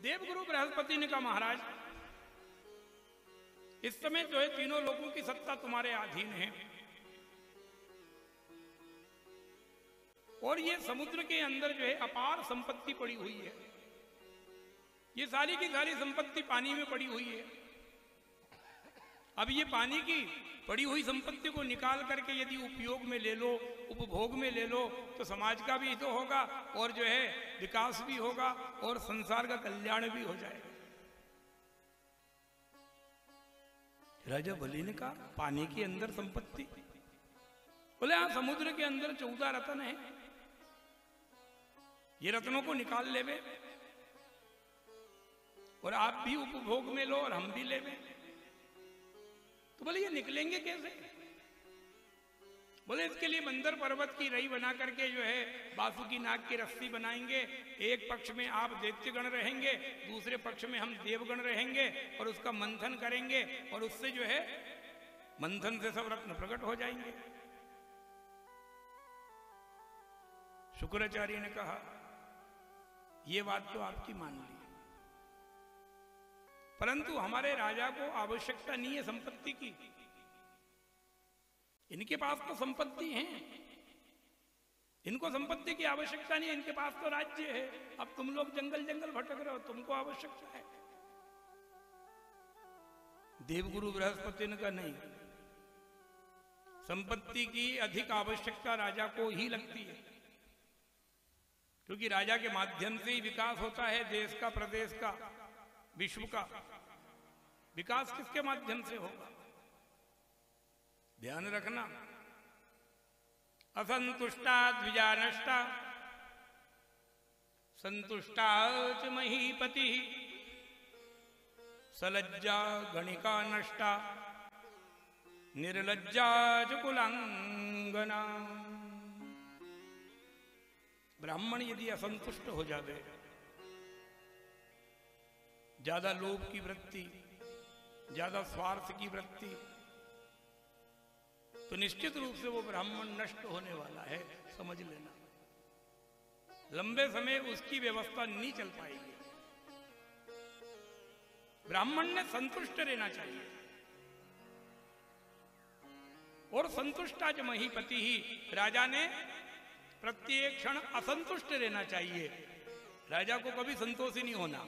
देवगुरु बृहस्पति ने कहा महाराज इस समय जो है तीनों लोगों की सत्ता तुम्हारे अधीन है और ये समुद्र के अंदर जो है अपार संपत्ति पड़ी हुई है। ये सारी की सारी संपत्ति पानी में पड़ी हुई है। अब ये पानी की पड़ी हुई संपत्ति को निकाल करके यदि उपयोग में ले लो, उपभोग में ले लो तो समाज का भी हित होगा और जो है विकास भी होगा और संसार का कल्याण भी हो जाएगा। राजा बलि ने कहा पानी के अंदर संपत्ति? बोले हाँ, समुद्र के अंदर 14 रत्न है, ये रत्नों को निकाल लेवे और आप भी उपभोग में लो और हम भी लेवे। तो बोले ये निकलेंगे कैसे? बोले इसके लिए मंदर पर्वत की रई बना करके जो है बासुकी नाग की रस्सी बनाएंगे। एक पक्ष में आप दैत्यगण रहेंगे, दूसरे पक्ष में हम देवगण रहेंगे और उसका मंथन करेंगे और उससे जो है मंथन से सब रत्न प्रकट हो जाएंगे। शुक्राचार्य ने कहा ये बात तो आपकी मान ली, परंतु हमारे राजा को आवश्यकता नहीं है संपत्ति की। इनके पास तो संपत्ति है, इनको संपत्ति की आवश्यकता नहीं है, इनके पास तो राज्य है। अब तुम लोग जंगल जंगल भटक रहे हो, तुमको आवश्यकता है। देवगुरु बृहस्पति ने कहा नहीं, संपत्ति की अधिक आवश्यकता राजा को ही लगती है, क्योंकि राजा के माध्यम से ही विकास होता है देश का, प्रदेश का, विश्व का। विकास किसके माध्यम से होगा? ध्यान रखना। असंतुष्टा द्विजा नष्टा संतुष्टा च महीपति सलज्जा गणिका नष्टा निर्लज्जा च कुलांगना। ब्राह्मण यदि असंतुष्ट हो जावे, ज्यादा लोभ की वृत्ति, ज्यादा स्वार्थ की वृत्ति, तो निश्चित रूप से वो ब्राह्मण नष्ट होने वाला है, समझ लेना। लंबे समय उसकी व्यवस्था नहीं चल पाएगी। ब्राह्मण ने संतुष्ट रहना चाहिए और संतुष्टा च महीपति ही, राजा ने प्रत्येक क्षण असंतुष्ट रहना चाहिए। राजा को कभी संतोषी नहीं होना।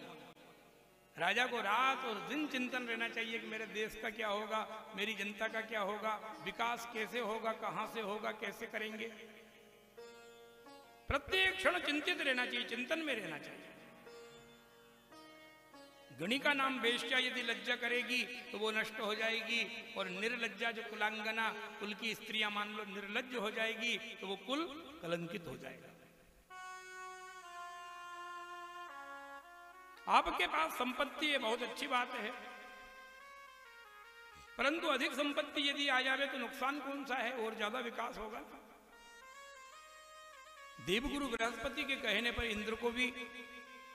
राजा को रात और दिन चिंतन रहना चाहिए कि मेरे देश का क्या होगा, मेरी जनता का क्या होगा, विकास कैसे होगा, कहां से होगा, कैसे करेंगे। प्रत्येक क्षण चिंतित रहना चाहिए, चिंतन में रहना चाहिए। गणिका नाम वेश्या यदि लज्जा करेगी तो वो नष्ट हो जाएगी, और निर्लज्जा जो कुलांगना, कुल की स्त्रियां मान लो निर्लज्ज हो जाएगी तो वो कुल कलंकित हो जाएगा। आपके पास संपत्ति है, बहुत अच्छी बात है, परंतु अधिक संपत्ति यदि आ जाए तो नुकसान कौन सा है, और ज्यादा विकास होगा। देवगुरु बृहस्पति के कहने पर इंद्र को भी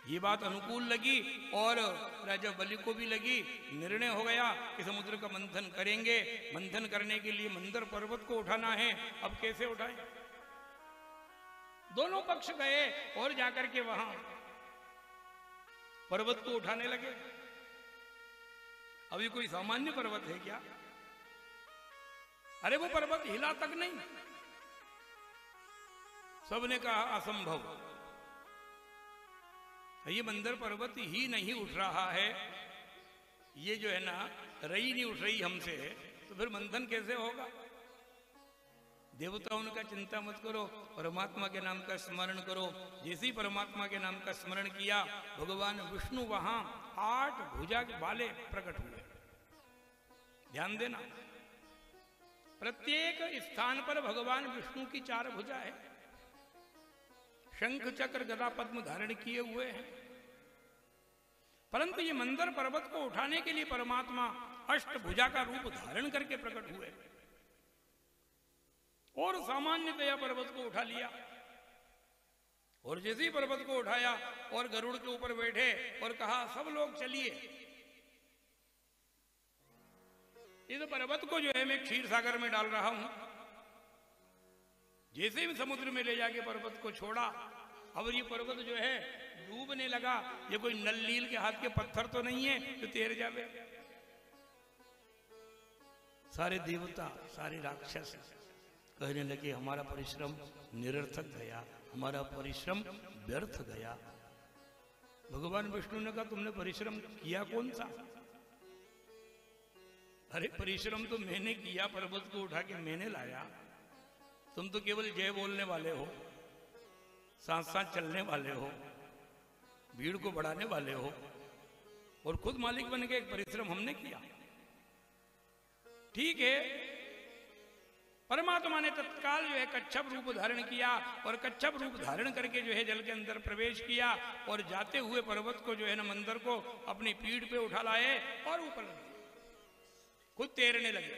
ये बात अनुकूल लगी और राजा बलि को भी लगी। निर्णय हो गया कि समुद्र का मंथन करेंगे। मंथन करने के लिए मंदर पर्वत को उठाना है। अब कैसे उठाएं? दोनों पक्ष गए और जाकर के वहां पर्वत को उठाने लगे। अभी कोई सामान्य पर्वत है क्या? अरे वो पर्वत हिला तक नहीं। सबने कहा असंभव, ये मंदर पर्वत ही नहीं उठ रहा है, ये जो है ना रई नहीं उठ रही हमसे, तो फिर मंथन कैसे होगा? देवताओं का चिंता मत करो, परमात्मा के नाम का स्मरण करो। जैसे ही परमात्मा के नाम का स्मरण किया, भगवान विष्णु वहां 8 भुजा वाले प्रकट हुए। ध्यान देना, प्रत्येक स्थान पर भगवान विष्णु की 4 भुजा है। शंख चक्र गदा पद्म धारण किए हुए हैं। परंतु ये मंदर पर्वत को उठाने के लिए परमात्मा अष्टभुजा का रूप धारण करके प्रकट हुए और सामान्यतया पर्वत को उठा लिया। और जैसे ही पर्वत को उठाया और गरुड़ के ऊपर बैठे और कहा सब लोग चलिए, इस पर्वत को जो है मैं क्षीर सागर में डाल रहा हूं। जैसे ही समुद्र में ले जाके पर्वत को छोड़ा, अब ये पर्वत जो है डूबने लगा। ये कोई नल्लील के हाथ के पत्थर तो नहीं है जो तैर जावे। सारे देवता, सारे राक्षस कहने लगे हमारा परिश्रम निरर्थक गया, हमारा परिश्रम व्यर्थ गया। भगवान विष्णु ने कहा तुमने परिश्रम किया कौन सा? अरे परिश्रम तो मैंने किया, पर्वत को उठा के मैंने लाया। तुम तो केवल जय बोलने वाले हो, साथ साथ चलने वाले हो, भीड़ को बढ़ाने वाले हो, और खुद मालिक बन गए। परिश्रम हमने किया। ठीक है, परमात्मा ने तत्काल जो है कच्छप रूप धारण किया और कच्छप रूप धारण करके जो है जल के अंदर प्रवेश किया और जाते हुए पर्वत को जो है ना मंदिर को अपनी पीठ पे उठा लाए और ऊपर खुद तैरने लगे।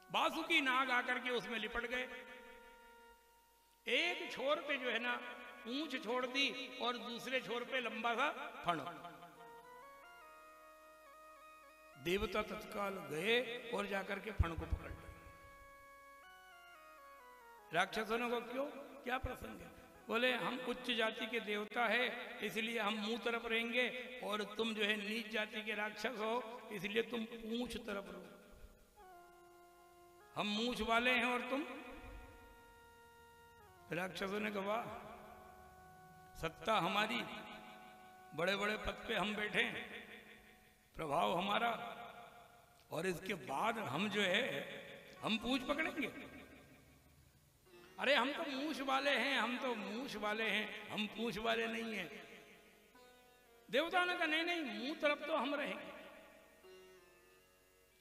बासुकी नाग आकर के उसमें लिपट गए। एक छोर पे जो है ना पूंछ छोड़ दी और दूसरे छोर पे लंबा सा फण। देवता तत्काल गए और जाकर के फण को पकड़ लिया। राक्षसों ने को क्यों, क्या प्रसंग है? बोले हम उच्च जाति के देवता है इसलिए हम मुंह तरफ रहेंगे, और तुम जो है नीच जाति के राक्षस हो इसलिए तुम पूंछ तरफ रहो। हम मूंछ वाले हैं और तुम। राक्षसों ने कहा सत्ता हमारी, बड़े बड़े पद पे हम बैठे हैं, प्रभाव हमारा, और इसके बाद हम जो है हम पूंछ पकड़ेंगे? अरे हम तो मूंछ वाले हैं, हम तो मूंछ वाले हैं, हम पूंछ वाले नहीं हैं। देवताओं ने कहा नहीं नहीं, मुंह तरफ तो हम रहेंगे।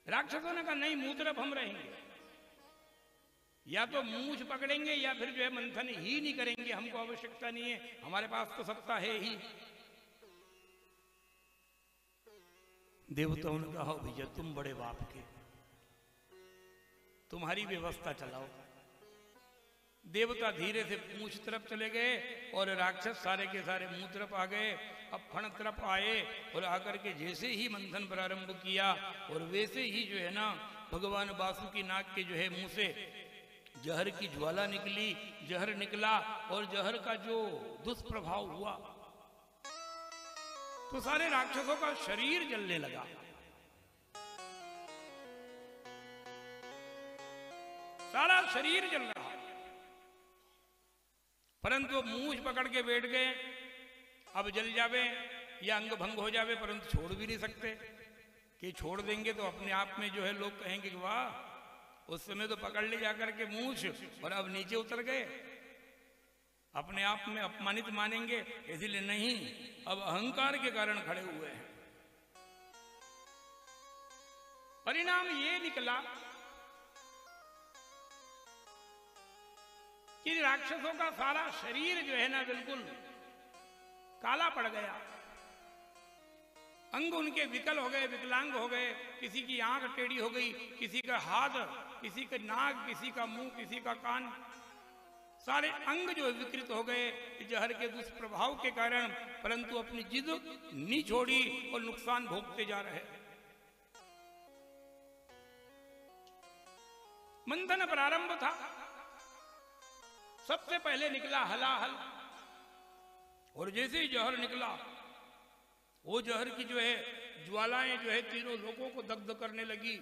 राक्षसों ने कहा नहीं, मुंह तरफ हम रहेंगे। या तो मूंछ पकड़ेंगे या फिर जो है मंथन ही नहीं करेंगे, हमको आवश्यकता नहीं है, हमारे पास तो सत्ता है ही। देवताओं ने कहा भैया तुम बड़े बाप के, तुम्हारी व्यवस्था चलाओ। देवता धीरे से पूंछ तरफ चले गए और राक्षस सारे के सारे मुंह तरफ आ गए। अब फण तरफ आए और आकर के जैसे ही मंथन प्रारंभ किया और वैसे ही जो है ना भगवान वासुकी नाग के जो है मुंह से जहर की ज्वाला निकली, जहर निकला और जहर का जो दुष्प्रभाव हुआ तो सारे राक्षसों का शरीर जलने लगा। सारा शरीर जल रहा, परंतु मूंछ पकड़ के बैठ गए। अब जल जावे या अंग भंग हो जावे, परंतु छोड़ भी नहीं सकते कि छोड़ देंगे तो अपने आप में जो है लोग कहेंगे कि वाह उस समय तो पकड़ ले जाकर के मूंछ और अब नीचे उतर गए, अपने आप में अपमानित मानेंगे। इसलिए नहीं, अब अहंकार के कारण खड़े हुए हैं। परिणाम ये निकला कि राक्षसों का सारा शरीर जो है ना बिल्कुल काला पड़ गया, अंग उनके विकल हो गए, विकलांग हो गए। किसी की आंख टेढ़ी हो गई, किसी का हाथ, किसी का नाक, किसी का मुंह, किसी का कान, सारे अंग जो विकृत हो गए जहर के दुष्प्रभाव के कारण, परंतु अपनी जिद नहीं छोड़ी और नुकसान भोगते जा रहे। मंथन प्रारंभ था, सबसे पहले निकला हलाहल, और जैसे ही जहर निकला वो जहर की जो है ज्वालाएं जो है तीनों लोगों को दग्ध करने लगी।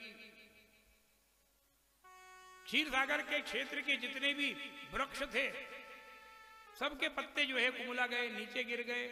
क्षीर सागर के क्षेत्र के जितने भी वृक्ष थे सबके पत्ते जो है कुमुला गए, नीचे गिर गए।